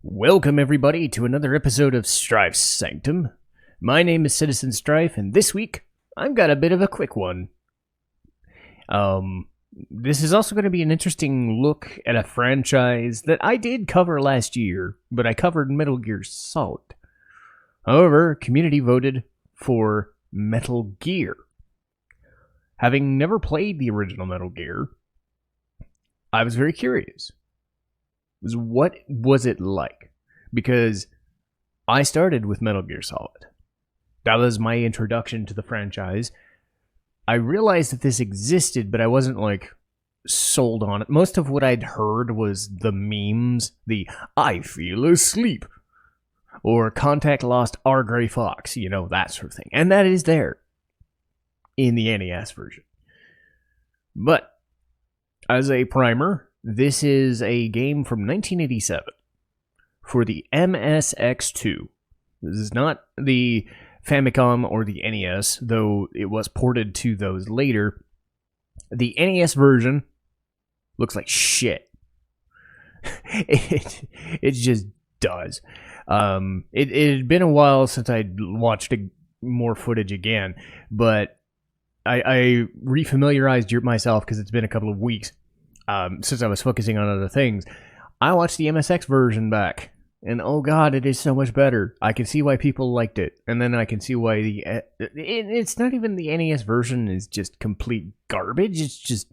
Welcome, everybody, to another episode of Strife's Sanctum. My name is Citizen Strife, and this week, I've got a bit of a quick one. This is also going to be an interesting look at a franchise that I did cover last year, but I covered Metal Gear Solid. However, community voted for Metal Gear. Having never played the original Metal Gear, I was very curious. What was it like? Because I started with Metal Gear Solid. That was my introduction to the franchise. I realized that this existed, but I wasn't, sold on it. Most of what I'd heard was the memes, the I feel asleep, or contact lost R. Gray Fox, that sort of thing. And that is there in the NES version. But, as a primer, this is a game from 1987 for the MSX2. This is not the Famicom or the NES, though it was ported to those later. The NES version looks like shit. It just does. It had been a while since I'd watched more footage again, but I refamiliarized myself because it's been a couple of weeks. Since I was focusing on other things, I watched the MSX version back, and oh god, it is so much better. I can see why people liked it, and then I can see why it's not even the NES version is just complete garbage. It's just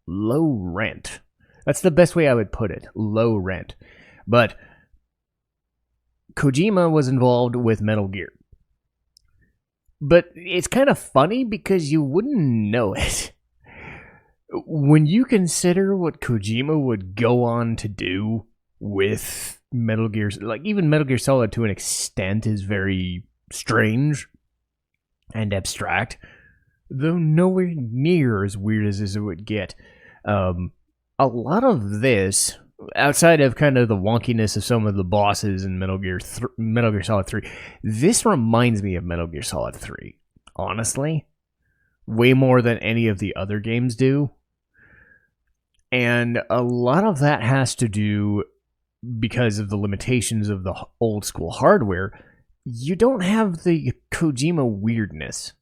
low rent. That's the best way I would put it. Low rent. But Kojima was involved with Metal Gear. But it's kind of funny because you wouldn't know it. When you consider what Kojima would go on to do with Metal Gear, even Metal Gear Solid to an extent is very strange and abstract, though nowhere near as weird as it would get. A lot of this, outside of kind of the wonkiness of some of the bosses in Metal Gear Solid 3, this reminds me of Metal Gear Solid 3, honestly. Way more than any of the other games do. And a lot of that has to do because of the limitations of the old school hardware. You don't have the Kojima weirdness.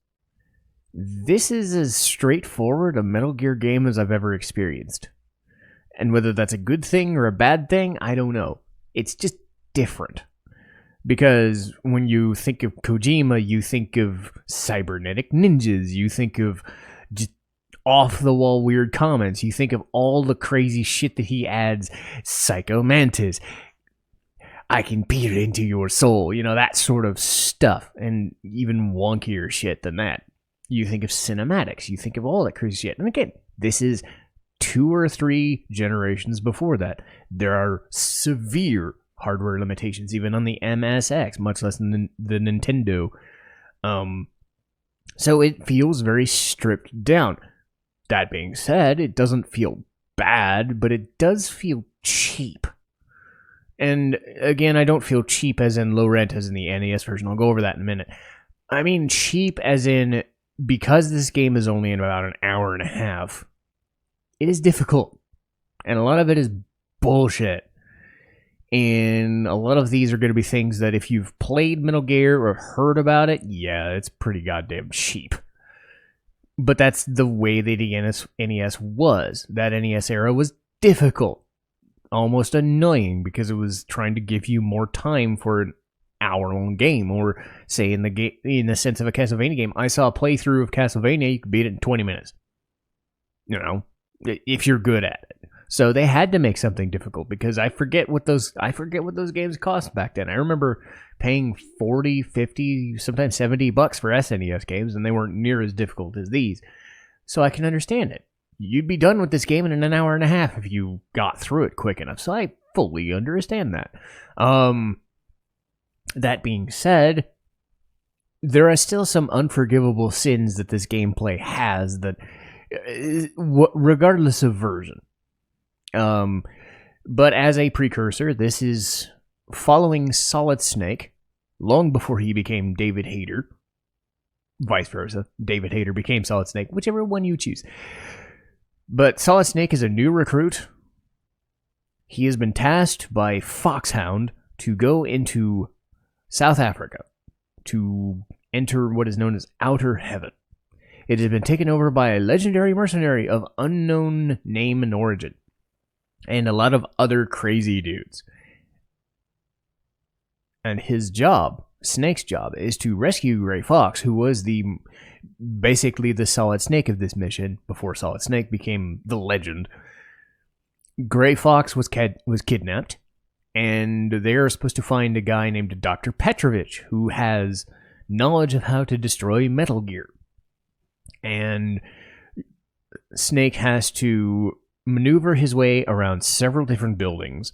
This is as straightforward a Metal Gear game as I've ever experienced. And whether that's a good thing or a bad thing, I don't know. It's just different. Because when you think of Kojima, you think of cybernetic ninjas, you think of just off-the-wall weird comments, you think of all the crazy shit that he adds, Psycho Mantis, I can peer into your soul, that sort of stuff, and even wonkier shit than that. You think of cinematics, you think of all that crazy shit. And again, this is 2 or 3 generations before that. There are severe hardware limitations, even on the MSX, much less than the Nintendo. So it feels very stripped down. That being said, it doesn't feel bad, but it does feel cheap. And again, I don't feel cheap as in low rent as in the NES version. I'll go over that in a minute. I mean cheap as in, because this game is only in about an hour and a half, it is difficult. And a lot of it is bullshit. And a lot of these are going to be things that if you've played Metal Gear or heard about it, yeah, it's pretty goddamn cheap. But that's the way the NES was. That NES era was difficult. Almost annoying because it was trying to give you more time for an hour-long game. Or, say, in the sense of a Castlevania game, I saw a playthrough of Castlevania, you could beat it in 20 minutes. If you're good at it. So they had to make something difficult because I forget what those games cost back then. I remember paying 40, 50, sometimes $70 for SNES games, and they weren't near as difficult as these. So I can understand it. You'd be done with this game in an hour and a half if you got through it quick enough. So I fully understand that. That being said, there are still some unforgivable sins that this gameplay has that, regardless of version. But as a precursor, this is following Solid Snake long before he became David Hayter. Vice versa. David Hayter became Solid Snake, whichever one you choose. But Solid Snake is a new recruit he has been tasked by Foxhound to go into South Africa to enter what is known as Outer Heaven. It has been taken over by a legendary mercenary of unknown name and origin, and a lot of other crazy dudes. And his job, Snake's job, is to rescue Gray Fox, who was basically the Solid Snake of this mission before Solid Snake became the legend. Gray Fox was kidnapped, and they're supposed to find a guy named Dr. Petrovich, who has knowledge of how to destroy Metal Gear. And Snake has to maneuver his way around several different buildings,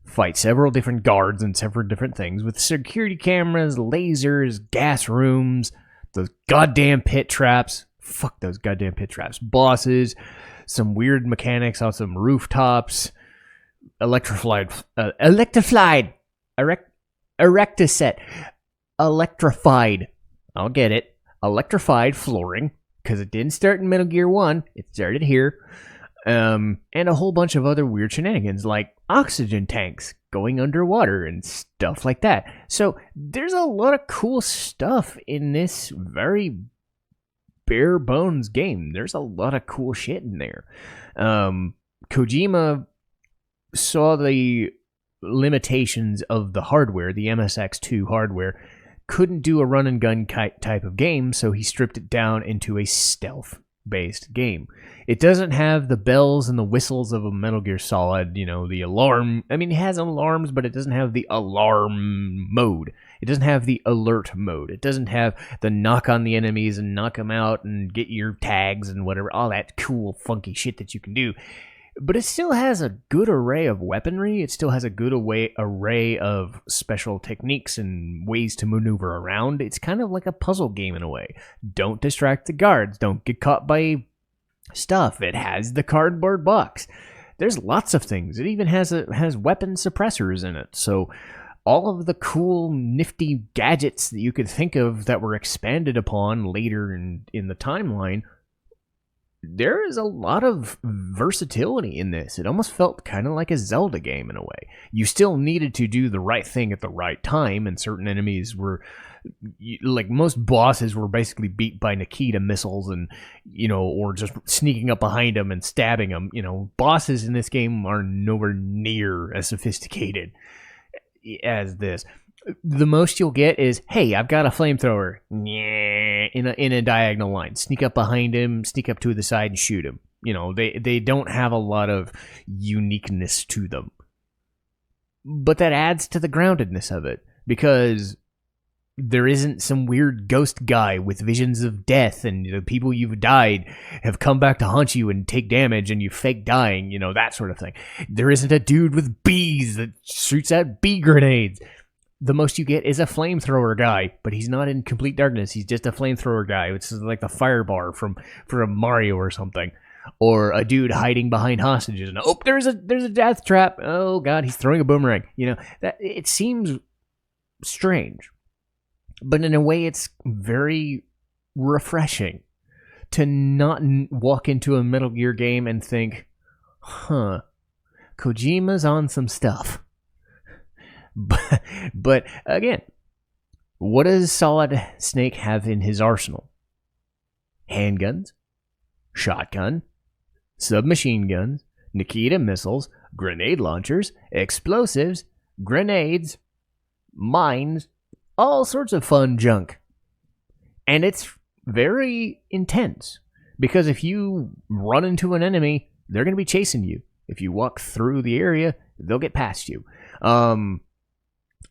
fight several different guards and several different things with security cameras, lasers, gas rooms, those goddamn pit traps. Fuck those goddamn pit traps. Bosses, some weird mechanics on some rooftops, electrified, I'll get it, electrified flooring, because it didn't start in Metal Gear 1, it started here, and a whole bunch of other weird shenanigans, like oxygen tanks going underwater and stuff like that. So there's a lot of cool stuff in this very bare bones game. There's a lot of cool shit in there. Kojima saw the limitations of the hardware, the MSX2 hardware, couldn't do a run and gun type of game, so he stripped it down into a stealth-based game. It doesn't have the bells and the whistles of a Metal Gear Solid, the alarm. I mean, it has alarms, but it doesn't have the alarm mode. It doesn't have the alert mode. It doesn't have the knock on the enemies and knock them out and get your tags and whatever, all that cool, funky shit that you can do. But it still has a good array of weaponry. It still has a good array of special techniques and ways to maneuver around. It's kind of like a puzzle game in a way. Don't distract the guards. Don't get caught by stuff. It has the cardboard box. There's lots of things. It even has weapon suppressors in it. So all of the cool, nifty gadgets that you could think of that were expanded upon later in the timeline, there is a lot of versatility in this. It almost felt kind of like a Zelda game in a way. You still needed to do the right thing at the right time, and certain enemies were, like most bosses were basically beat by Nikita missiles and, or just sneaking up behind them and stabbing them. Bosses in this game are nowhere near as sophisticated as this. The most you'll get is, hey, I've got a flamethrower. In a diagonal line. Sneak up behind him, sneak up to the side and shoot him. They don't have a lot of uniqueness to them. But that adds to the groundedness of it, because there isn't some weird ghost guy with visions of death and the people you've died have come back to haunt you and take damage and you fake dying, that sort of thing. There isn't a dude with bees that shoots out bee grenades. The most you get is a flamethrower guy, but he's not in complete darkness. He's just a flamethrower guy. It's like the firebar from Mario or something, or a dude hiding behind hostages. And there's a death trap. Oh god, he's throwing a boomerang. That it seems strange, but in a way, it's very refreshing to not walk into a Metal Gear game and think, "Huh, Kojima's on some stuff." But again, what does Solid Snake have in his arsenal? Handguns, shotgun, submachine guns, Nikita missiles, grenade launchers, explosives, grenades, mines, all sorts of fun junk. And it's very intense, because if you run into an enemy, they're going to be chasing you. If you walk through the area, they'll get past you.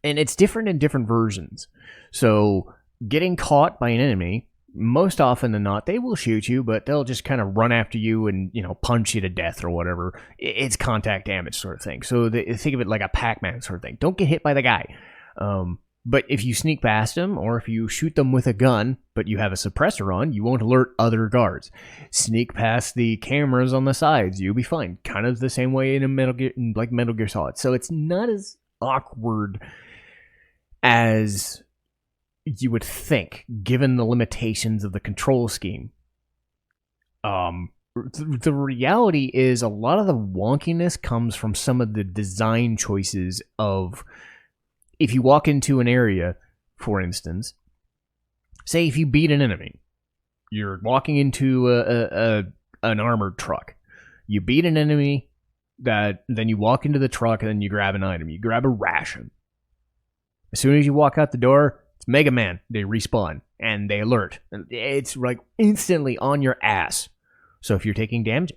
And it's different in different versions. So getting caught by an enemy, most often than not, they will shoot you, but they'll just kind of run after you and, punch you to death or whatever. It's contact damage sort of thing. So think of it like a Pac-Man sort of thing. Don't get hit by the guy. But if you sneak past them, or if you shoot them with a gun, but you have a suppressor on, you won't alert other guards. Sneak past the cameras on the sides, you'll be fine. Kind of the same way in Metal Gear Solid. So it's not as awkward as you would think, given the limitations of the control scheme. the reality is a lot of the wonkiness comes from some of the design choices of, if you walk into an area, for instance, say if you beat an enemy, you're walking into an armored truck, you beat an enemy, that then you walk into the truck and then you grab an item, you grab a ration. As soon as you walk out the door, it's Mega Man. They respawn and they alert. It's like instantly on your ass. So if you're taking damage,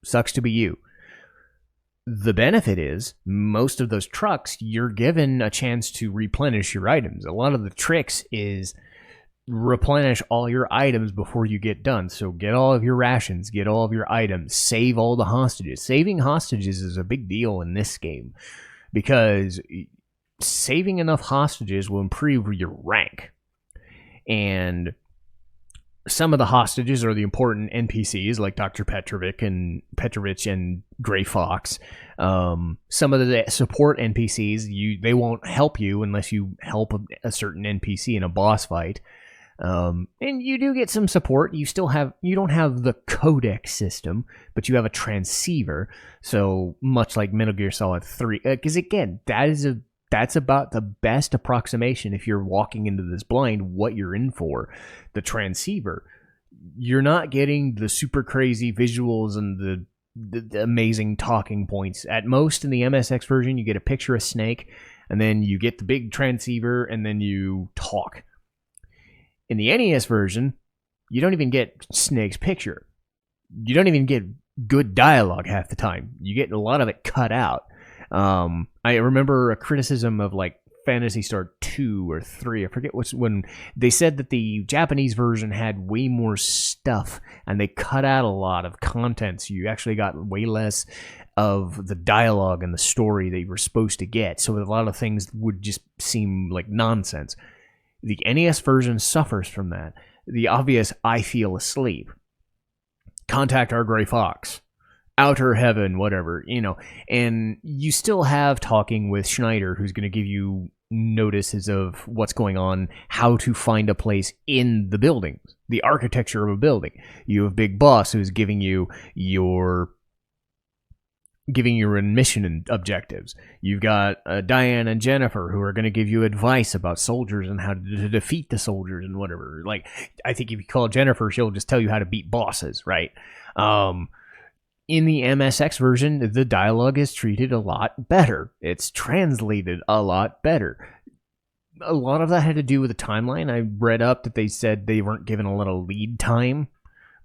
sucks to be you. The benefit is, most of those trucks, you're given a chance to replenish your items. A lot of the tricks is replenish all your items before you get done. So get all of your rations, get all of your items, save all the hostages. Saving hostages is a big deal in this game, because saving enough hostages will improve your rank. And some of the hostages are the important NPCs, like Dr. Petrovich and Gray Fox. Some of the support NPCs, they won't help you unless you help a certain NPC in a boss fight. And you do get some support. You don't have the codec system, but you have a transceiver. So much like Metal Gear Solid 3, because again, that's about the best approximation, if you're walking into this blind, what you're in for. The transceiver, you're not getting the super crazy visuals and the amazing talking points. At most, in the MSX version, you get a picture of Snake, and then you get the big transceiver, and then you talk. In the NES version, you don't even get Snake's picture. You don't even get good dialogue half the time. You get a lot of it cut out. I remember a criticism of like Phantasy Star 2 or 3, I forget when they said that the Japanese version had way more stuff and they cut out a lot of content, so you actually got way less of the dialogue and the story that you were supposed to get, so a lot of things would just seem like nonsense. The NES version suffers from that. The obvious "I feel asleep," "Contact our Gray Fox," "Outer Heaven," whatever, and you still have talking with Schneider, who's going to give you notices of what's going on, how to find a place in the buildings, the architecture of a building. You have Big Boss, who's giving you your mission and objectives. You've got Diane and Jennifer, who are going to give you advice about soldiers and how to defeat the soldiers and whatever. Like, I think if you call Jennifer, she'll just tell you how to beat bosses, right? In the MSX version, the dialogue is treated a lot better. It's translated a lot better. A lot of that had to do with the timeline. I read up that they said they weren't given a lot of lead time,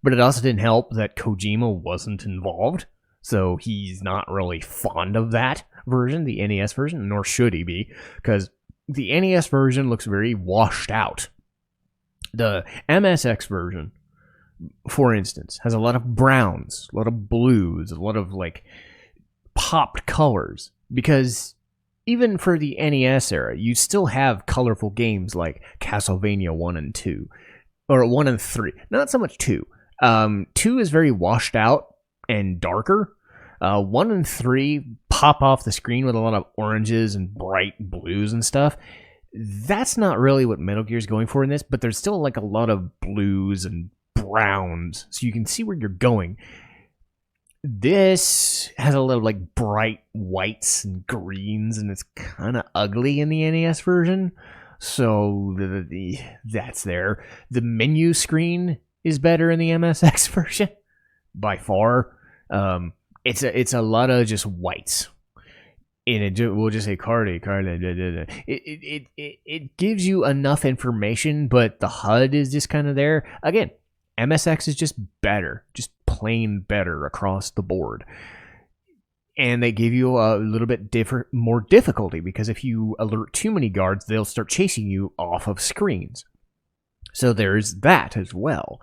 but it also didn't help that Kojima wasn't involved, so he's not really fond of that version, the NES version, nor should he be, because the NES version looks very washed out. The MSX version, for instance, has a lot of browns, a lot of blues, a lot of like popped colors, because even for the NES era, you still have colorful games like Castlevania 1 and 2, or 1 and 3. Not so much 2. 2 is very washed out and darker. 1 and 3 pop off the screen with a lot of oranges and bright blues and stuff. That's not really what Metal Gear is going for in this, but there's still like a lot of blues and browns, so you can see where you're going. This has a lot of like bright whites and greens, and it's kind of ugly in the NES version, so that's there. The menu screen is better in the MSX version by far. It's a lot of just whites. We'll just say card. It gives you enough information, but the HUD is just kind of there. Again, MSX is just better, just plain better across the board. And they give you a little bit more difficulty, because if you alert too many guards, they'll start chasing you off of screens. So there's that as well.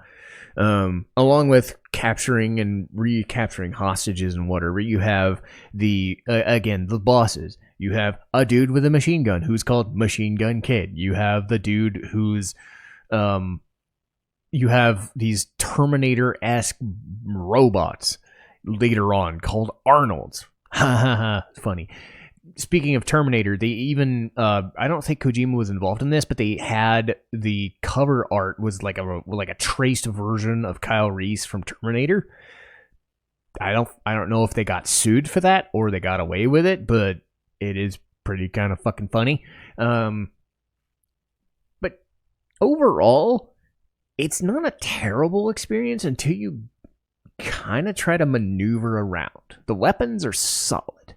Along with capturing and recapturing hostages and whatever, you have the bosses. You have a dude with a machine gun who's called Machine Gun Kid. You have the dude who's you have these Terminator-esque robots later on called Arnolds. Ha ha ha, funny. speaking of Terminator, they even I don't think Kojima was involved in this, but they had the cover art was like a traced version of Kyle Reese from Terminator. I don't know if they got sued for that or they got away with it, but it is pretty kind of fucking funny. But overall, it's not a terrible experience until you kind of try to maneuver around. The weapons are solid.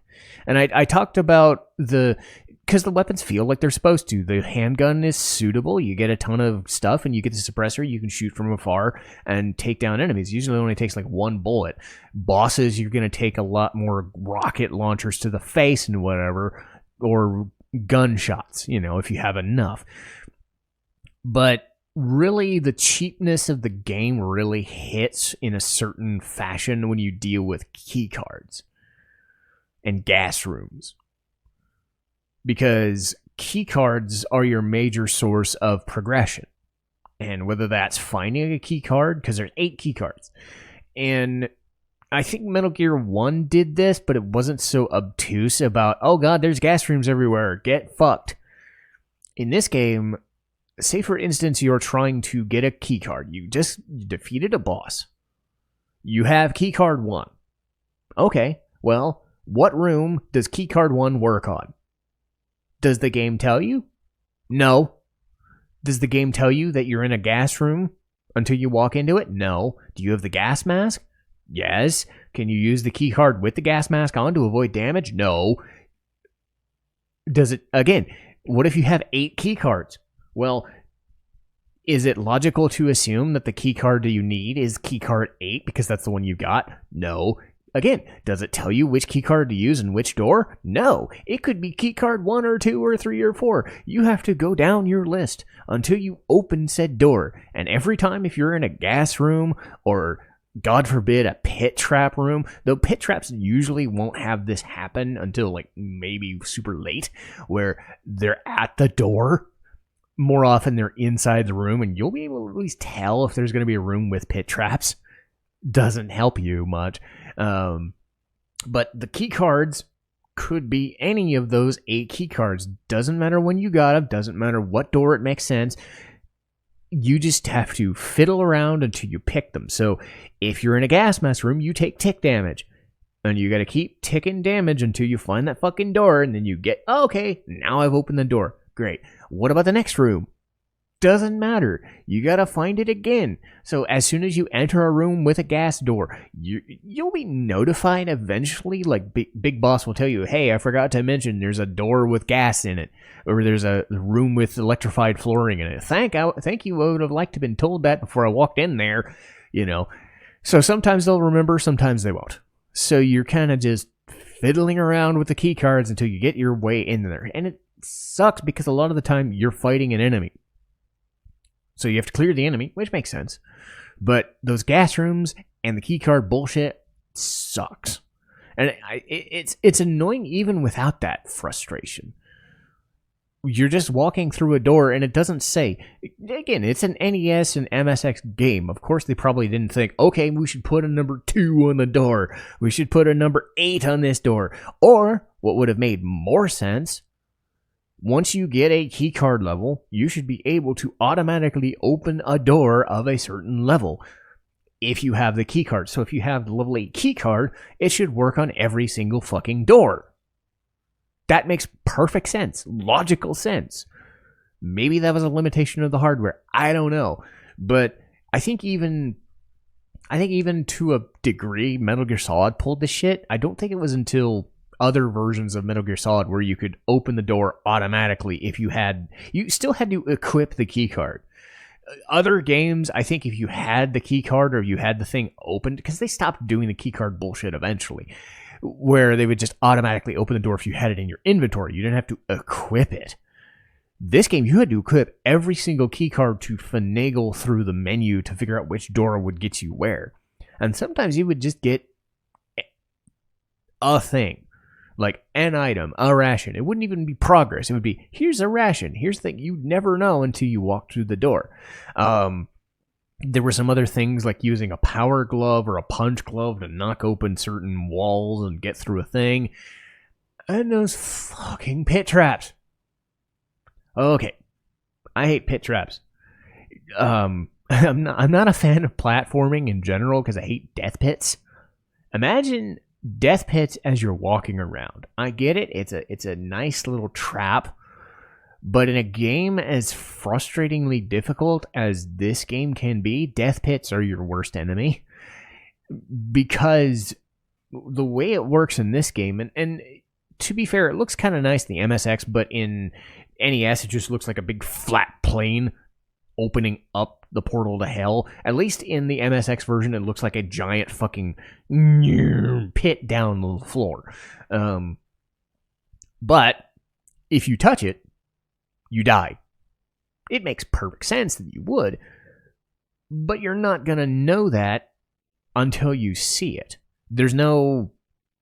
And I talked about because the weapons feel like they're supposed to. The handgun is suitable. You get a ton of stuff, and you get the suppressor. You can shoot from afar and take down enemies. Usually it only takes like one bullet. Bosses, you're going to take a lot more rocket launchers to the face and whatever, or gunshots, if you have enough. But really, the cheapness of the game really hits in a certain fashion when you deal with keycards and gas rooms. Because keycards are your major source of progression. And whether that's finding a keycard, because there's 8 keycards. And I think Metal Gear 1 did this, but it wasn't so obtuse about, oh god, there's gas rooms everywhere, get fucked. In this game, say for instance you're trying to get a keycard. You defeated a boss. You have keycard 1. Okay, well, what room does keycard 1 work on? Does the game tell you? No. Does the game tell you that you're in a gas room until you walk into it? No. Do you have the gas mask? Yes. Can you use the keycard with the gas mask on to avoid damage? No. Does it, again, what if you have 8 keycards? Well, is it logical to assume that the keycard that you need is keycard 8 because that's the one you got? No. Again, does it tell you which keycard to use in which door? No. It could be keycard 1 or 2 or 3 or 4. You have to go down your list until you open said door. And every time if you're in a gas room or, God forbid, a pit trap room, though pit traps usually won't have this happen until like maybe super late, where they're at the door. More often they're inside the room, and you'll be able to at least tell if there's going to be a room with pit traps. Doesn't help you much. But the key cards could be any of those 8 key cards. Doesn't matter when you got them. Doesn't matter what door it makes sense. You just have to fiddle around until you pick them. So if you're in a gas mask room, you take tick damage. And you got to keep ticking damage until you find that fucking door. And then you get, oh, okay, now I've opened the door. Great. What about the next room? Doesn't matter. You gotta find it again. So as soon as you enter a room with a gas door, you'll be notified eventually. Like Big Boss will tell you, hey, I forgot to mention there's a door with gas in it, or there's a room with electrified flooring in it. Thank you. I would have liked to have been told that before I walked in there. So sometimes they'll remember, sometimes they won't. So you're kind of just fiddling around with the key cards until you get your way in there, and it sucks because a lot of the time you're fighting an enemy. So you have to clear the enemy, which makes sense. But those gas rooms and the keycard bullshit sucks. And it's annoying even without that frustration. You're just walking through a door and it doesn't say. Again, it's an NES and MSX game. Of course, they probably didn't think, okay, we should put a number 2 on the door. We should put a number 8 on this door. Or, what would have made more sense, once you get a keycard level, you should be able to automatically open a door of a certain level if you have the keycard. So if you have the level 8 keycard, it should work on every single fucking door. That makes perfect sense. Logical sense. Maybe that was a limitation of the hardware. I don't know. But I think even to a degree, Metal Gear Solid pulled this shit. I don't think it was until other versions of Metal Gear Solid where you could open the door automatically if you still had to equip the keycard. Other games, I think if you had the keycard or you had the thing opened, because they stopped doing the keycard bullshit eventually, where they would just automatically open the door if you had it in your inventory. You didn't have to equip it. This game, you had to equip every single keycard to finagle through the menu to figure out which door would get you where. And sometimes you would just get a thing. Like an item, a ration. It wouldn't even be progress. It would be, here's a ration. Here's the thing you'd never know until you walk through the door. There were some other things like using a power glove or a punch glove to knock open certain walls and get through a thing. And those fucking pit traps. Okay, I hate pit traps. I'm not a fan of platforming in general because I hate death pits. Imagine death pits as you're walking around. I get it. It's a nice little trap. But in a game as frustratingly difficult as this game can be, death pits are your worst enemy. Because the way it works in this game, and to be fair, it looks kind of nice in the MSX, but in NES, it just looks like a big flat plane opening up the portal to hell. At least in the MSX version, it looks like a giant fucking pit down the floor. But if you touch it, you die. It makes perfect sense that you would, but you're not going to know that until you see it. There's no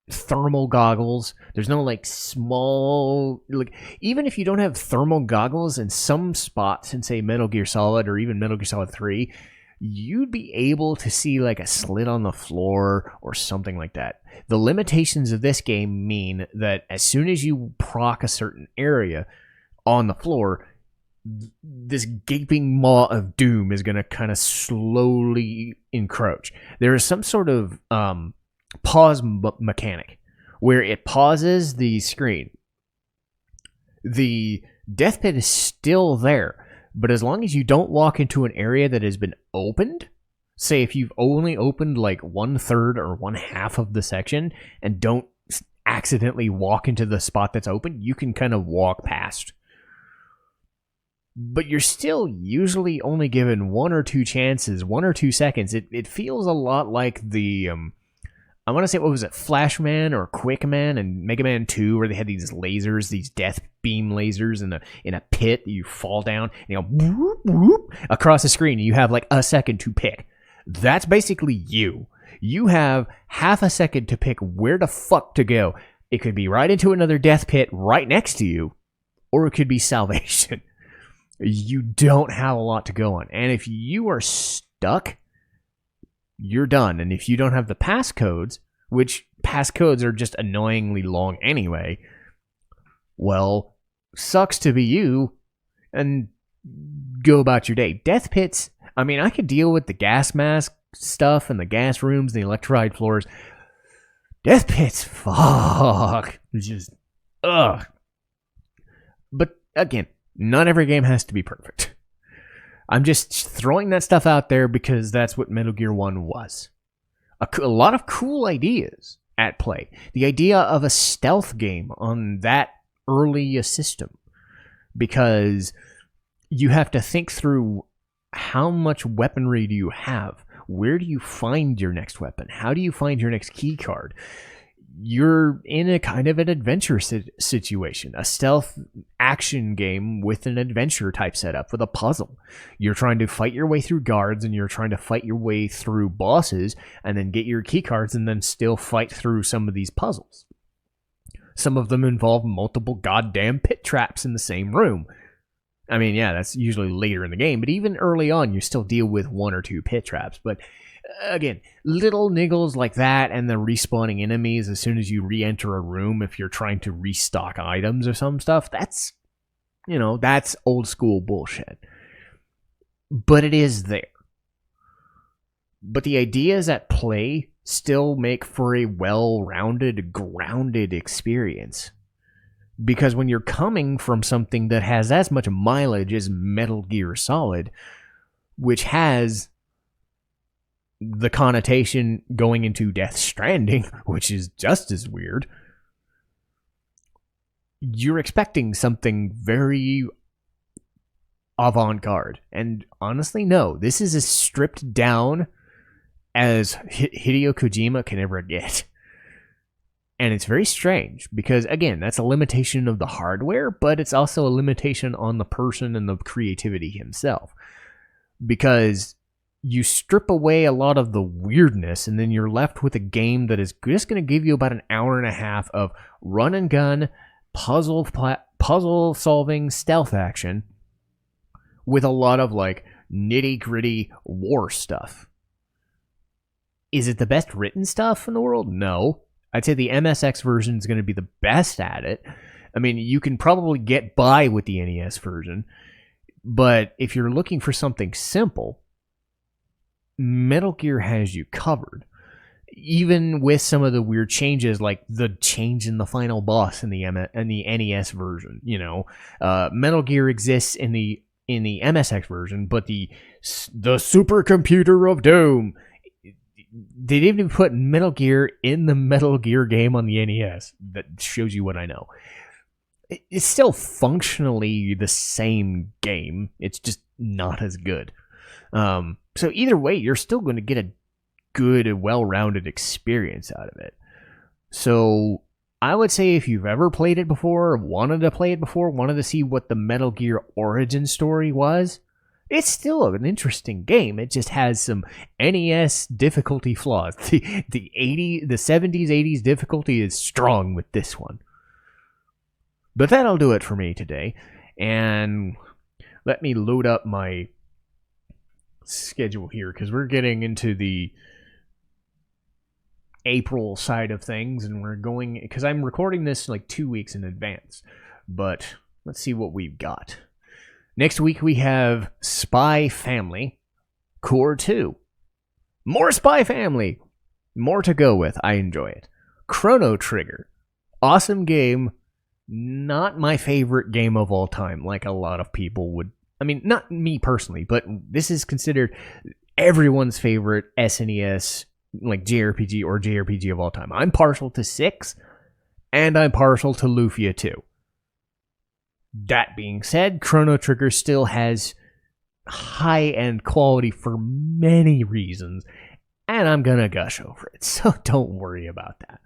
thermal goggles. There's no small, even if you don't have thermal goggles in some spots in say Metal Gear Solid or even Metal Gear Solid 3, you'd be able to see a slit on the floor or something like that. The limitations of this game mean that as soon as you proc a certain area on the floor, this gaping maw of doom is going to kind of slowly encroach. There is some sort of pause mechanic where it pauses the screen. The death pit is still there, but as long as you don't walk into an area that has been opened, say if you've only opened 1/3 or 1/2 of the section and don't accidentally walk into the spot that's open, you can kind of walk past. But you're still usually only given 1 or 2 chances, 1 or 2 seconds. It feels a lot like the I want to say, what was it, Flashman or Quickman and Mega Man 2, where they had these lasers, these death beam lasers in a pit. You fall down and whoop, whoop, across the screen. And you have a second to pick. That's basically you. You have half a second to pick where the fuck to go. It could be right into another death pit right next to you, or it could be salvation. You don't have a lot to go on. And if you are stuck, you're done. And if you don't have the passcodes, which passcodes are just annoyingly long anyway, well, sucks to be you, and go about your day. Death pits, I mean, I could deal with the gas mask stuff and the gas rooms and the electrified floors. Death pits, fuck. It's just, ugh. But again, not every game has to be perfect. I'm just throwing that stuff out there because that's what Metal Gear 1 was. A lot of cool ideas at play. The idea of a stealth game on that early a system. Because you have to think through how much weaponry do you have? Where do you find your next weapon? How do you find your next keycard? You're in a kind of an adventure situation, a stealth action game with an adventure type setup with a puzzle. You're trying to fight your way through guards, and you're trying to fight your way through bosses, and then get your keycards, and then still fight through some of these puzzles. Some of them involve multiple goddamn pit traps in the same room. I mean, yeah, that's usually later in the game, but even early on, you still deal with 1 or 2 pit traps. But again, little niggles like that and the respawning enemies as soon as you re-enter a room if you're trying to restock items or some stuff, that's old school bullshit. But it is there. But the ideas at play still make for a well-rounded, grounded experience. Because when you're coming from something that has as much mileage as Metal Gear Solid, which has the connotation going into Death Stranding, which is just as weird, you're expecting something very avant-garde. And honestly, no, this is as stripped down as Hideo Kojima can ever get. And it's very strange because, again, that's a limitation of the hardware, but it's also a limitation on the person and the creativity himself. Because you strip away a lot of the weirdness, and then you're left with a game that is just going to give you about an hour and a half of run and gun, puzzle solving, stealth action, with a lot of nitty gritty war stuff. Is it the best written stuff in the world? No. I'd say the MSX version is going to be the best at it. I mean, you can probably get by with the NES version, but if you're looking for something simple, Metal Gear has you covered. Even with some of the weird changes, like the change in the final boss in the NES version, Metal Gear exists in the MSX version, but the supercomputer of doom, they didn't even put Metal Gear in the Metal Gear game on the NES. That shows you what I know. It's still functionally the same game. It's just not as good. So either way, you're still going to get a good, well-rounded experience out of it. So I would say if you've ever played it before, or wanted to play it before, wanted to see what the Metal Gear origin story was, it's still an interesting game. It just has some NES difficulty flaws. The 70s, 80s difficulty is strong with this one. But that'll do it for me today. And let me load up my schedule here, because we're getting into the April side of things, and we're going, because I'm recording this like 2 weeks in advance. But let's see what we've got. Next week we have Spy Family, Cour 2. More Spy Family. More to go with. I enjoy it. Chrono Trigger. Awesome game. Not my favorite game of all time, like a lot of people would. I mean, not me personally, but this is considered everyone's favorite SNES, like JRPG or JRPG of all time. I'm partial to 6, and I'm partial to Lufia 2. That being said, Chrono Trigger still has high-end quality for many reasons, and I'm gonna gush over it, so don't worry about that.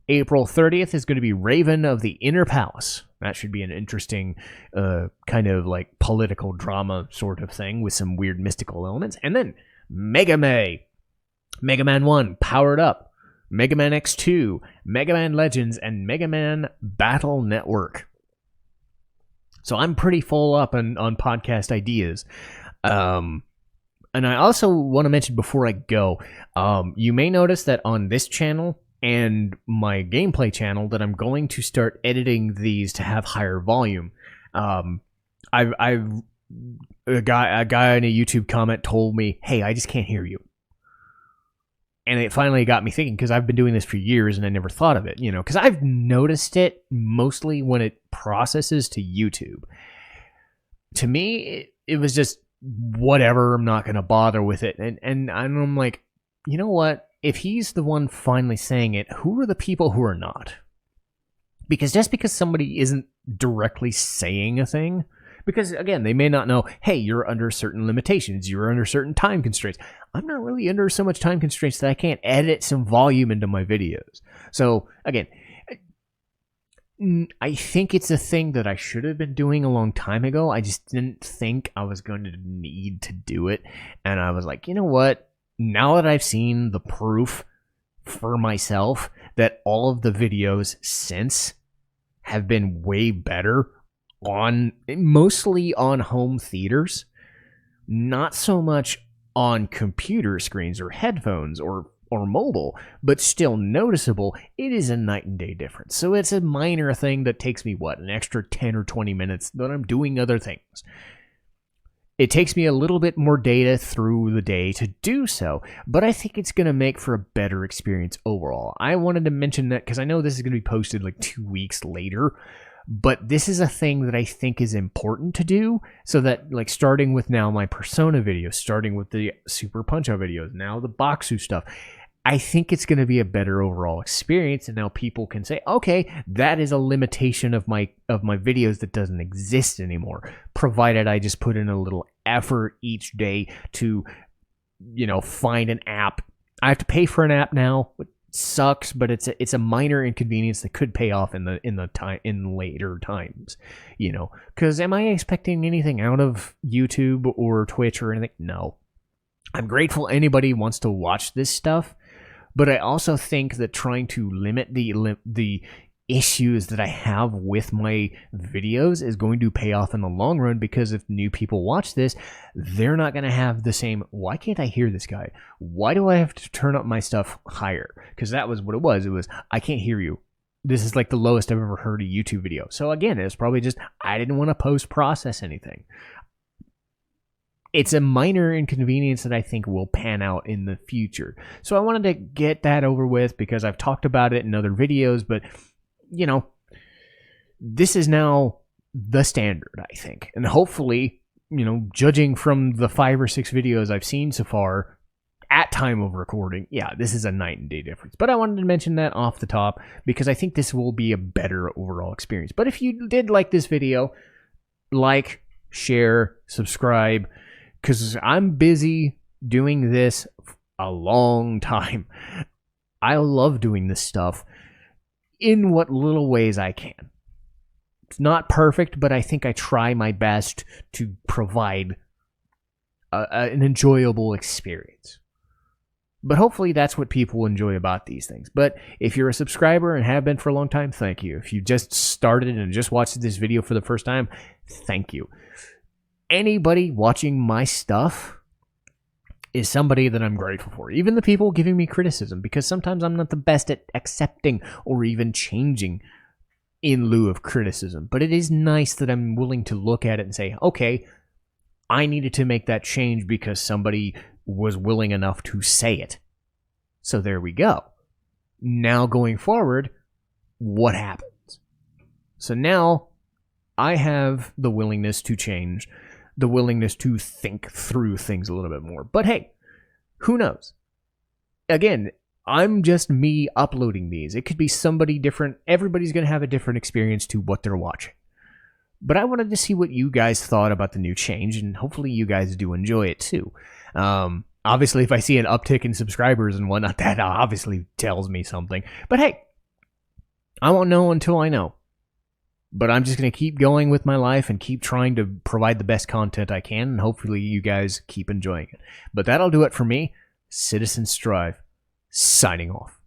April 30th is going to be Raven of the Inner Palace. That should be an interesting kind of like political drama sort of thing with some weird mystical elements. And then Mega Man 1 Powered Up, Mega Man X2, Mega Man Legends, and Mega Man Battle Network. So I'm pretty full up on podcast ideas. And I also want to mention before I go, you may notice that on this channel and my gameplay channel that I'm going to start editing these to have higher volume. A guy in a YouTube comment told me, "Hey, I just can't hear you," and it finally got me thinking, because I've been doing this for years and I never thought of it. Because I've noticed it mostly when it processes to YouTube. To me, it was just whatever. I'm not going to bother with it, and I'm like, you know what? If he's the one finally saying it, who are the people who are not? Because just because somebody isn't directly saying a thing, because again, they may not know, hey, you're under certain limitations, you're under certain time constraints. I'm not really under so much time constraints that I can't edit some volume into my videos. So again, I think it's a thing that I should have been doing a long time ago. I just didn't think I was going to need to do it. And I was like, you know what? Now that I've seen the proof for myself that all of the videos since have been way better mostly on home theaters, not so much on computer screens or headphones or mobile, but still noticeable, it is a night and day difference. So it's a minor thing that takes me, an extra 10 or 20 minutes that I'm doing other things. It takes me a little bit more data through the day to do so, but I think it's going to make for a better experience overall. I wanted to mention that because I know this is going to be posted like 2 weeks later, but this is a thing that I think is important to do, so that like starting with now my Persona videos, starting with the Super Punch-Out videos, now the Boxu stuff, I think it's going to be a better overall experience, and now people can say, okay, that is a limitation of my videos that doesn't exist anymore, provided I just put in a little effort each day to, find an app. I have to pay for an app now, which sucks, but it's a minor inconvenience that could pay off in later times, because am I expecting anything out of YouTube or Twitch or anything? No. I'm grateful anybody wants to watch this stuff. But I also think that trying to limit the issues that I have with my videos is going to pay off in the long run, because if new people watch this, they're not going to have the same, why can't I hear this guy? Why do I have to turn up my stuff higher? Because that was what it was. It was, I can't hear you. This is like the lowest I've ever heard a YouTube video. So again, it's probably just, I didn't want to post-process anything. It's a minor inconvenience that I think will pan out in the future. So I wanted to get that over with because I've talked about it in other videos, but you know, this is now the standard, I think. And hopefully, you know, judging from the 5 or 6 videos I've seen so far at time of recording, yeah, this is a night and day difference. But I wanted to mention that off the top because I think this will be a better overall experience. But if you did like this video, like, share, subscribe, because I'm busy doing this a long time. I love doing this stuff in what little ways I can. It's not perfect, but I think I try my best to provide an enjoyable experience. But hopefully that's what people enjoy about these things. But if you're a subscriber and have been for a long time, thank you. If you just started and just watched this video for the first time, thank you. Anybody watching my stuff is somebody that I'm grateful for. Even the people giving me criticism, because sometimes I'm not the best at accepting or even changing in lieu of criticism. But it is nice that I'm willing to look at it and say, okay, I needed to make that change because somebody was willing enough to say it. So there we go. Now going forward, what happens? So now I have the willingness to change, the willingness to think through things a little bit more. But hey, who knows? Again, I'm just me uploading these. It could be somebody different. Everybody's going to have a different experience to what they're watching. But I wanted to see what you guys thought about the new change, and hopefully you guys do enjoy it too. Obviously, if I see an uptick in subscribers and whatnot, that obviously tells me something. But hey, I won't know until I know. But I'm just going to keep going with my life and keep trying to provide the best content I can, and hopefully you guys keep enjoying it. But that'll do it for me. Citizen Strife, signing off.